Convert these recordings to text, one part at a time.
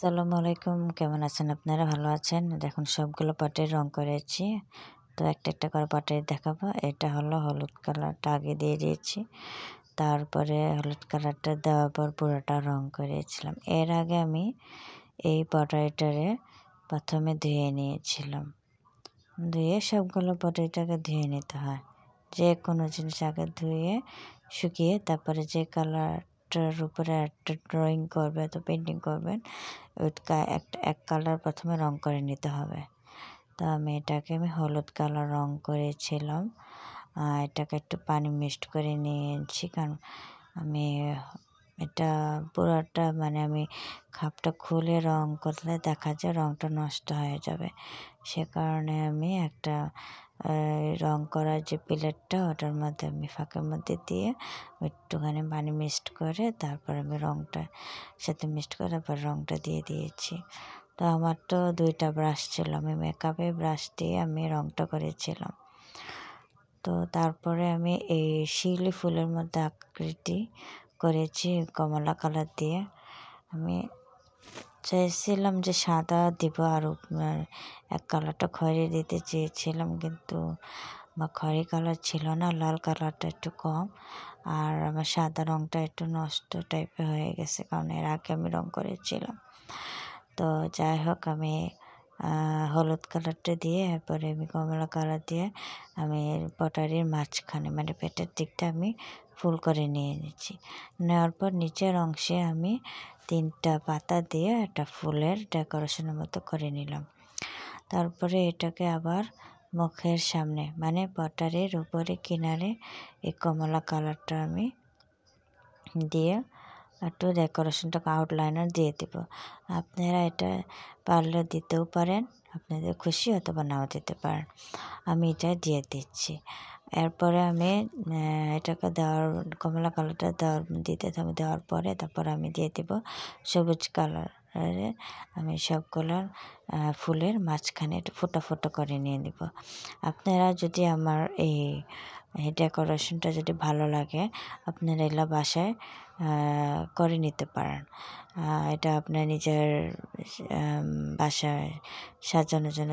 আসসালামু আলাইকুম, কেমন আছেন আপনারা? ভালো আছেন? দেখুন সবগুলো পাটের রং করেছি। তো একটা করে পাটের দেখাবো। এটা হলো হলুদ কালারটা আগে দিয়ে দিয়েছি। তারপরে হলুদ কালারটা দেওয়ার পর পুরোটা রং করেছিলাম। এর আগে আমি এই পটাইটারে প্রথমে ধুয়ে নিয়েছিলাম। ধুয়ে সবগুলো পটাইটাকে ধুয়ে নিতে হয়। যে কোনো জিনিস আগে ধুয়ে শুকিয়ে তারপরে যে কালারটার উপরে একটা ড্রয়িং করবে তো পেন্টিং করবেন এক কালার প্রথমে রং করে নিতে হবে। তো আমি হলুদ কালার রং করেছিলাম। এটাকে একটু পানি মিক্সড করে নিয়েছি, কারণ আমি এটা পুরোটা আমি খাপটা খুলে রং করলে দেখা যায় রংটা নষ্ট হয়ে যাবে। সে কারণে আমি একটা রং করার যে প্লেটটা ওটার মধ্যে আমি ফাঁকের মধ্যে দিয়ে একটুখানি পানি মিক্সড করে তারপর আমি রংটা সাথে মিক্সড করে তারপর রংটা দিয়ে দিয়েছি। তো আমার তো 2টা ব্রাশ ছিল, আমি মেকআপের ব্রাশ দিয়ে আমি রংটা করেছিলাম। তো তারপরে আমি এই শিউলি ফুলের মধ্যে আকৃতি করেছি কমলা কালার দিয়ে। আমি চাইছিলাম যে সাদা দিব আর এক কালারটা খয়েরি দিতে চেয়েছিলাম, কিন্তু আমার খয়েরি কালার ছিল না, লাল কালারটা একটু কম আর আমার সাদা রংটা একটু নষ্ট টাইপের হয়ে গেছে, কারণ এর আগে আমি রং করেছিলাম। তো যাই হোক, আমি হলুদ কালারটা দিয়ে এরপরে আমি কমলা কালার দিয়ে আমি পটারির মাঝখানে পেটের দিকটা আমি ফুল করে নিয়ে নিচ্ছি। নেওয়ার পর নিচের অংশে আমি 3টা পাতা দিয়ে একটা ফুলের ডেকোরেশনের মতো করে নিলাম। তারপরে এটাকে আবার মুখের সামনে পটারির উপরে কিনারে এই কমলা কালারটা আমি দিয়ে একটু ডেকোরেশনটাকে আউটলাইনার দিয়ে দেব। আপনারা এটা পারলে দিতেও পারেন, আপনাদের খুশি অথবা নাও দিতে পারেন। আমি এটা দিয়ে দিচ্ছি। এরপরে আমি এটাকে কমলা কালারটা দেওয়ার পরে তারপর আমি দিয়ে দেব সবুজ কালারের। আমি সবগুলো ফুলের মাঝখানে একটু ফোটা ফোটা করে নিয়ে নিব। আপনারা যদি আমার এই ডেকোরেশনটা যদি ভালো লাগে, আপনারা এগুলো বাসায় করে নিতে পারেন। এটা আপনার নিজের বাসায় সাজানোর জন্য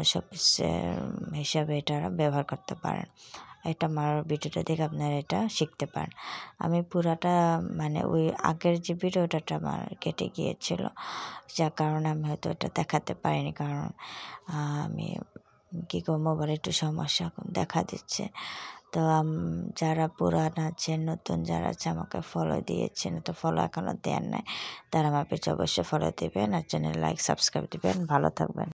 হিসাবে এটা ব্যবহার করতে পারেন। এটা আমার ভিডিওটা দেখে আপনারা এটা শিখতে পারেন। আমি পুরাটা ওই আগের যে ভিডিওটা আমার কেটে গিয়েছিল, যার কারণে আমি হয়তো এটা দেখাতে পারিনি, কারণ আমি কী করব, মোবাইলে একটু সমস্যা এখন দেখা দিচ্ছে। তো যারা পুরান আছেন, নতুন যারা আছে আমাকে ফলো দিয়েছেন, তো ফলো এখনও দেন নাই, তারা আমার পেজে অবশ্যই ফলো দেবেন আর চ্যানেল লাইক সাবস্ক্রাইব দেবেন। ভালো থাকবেন।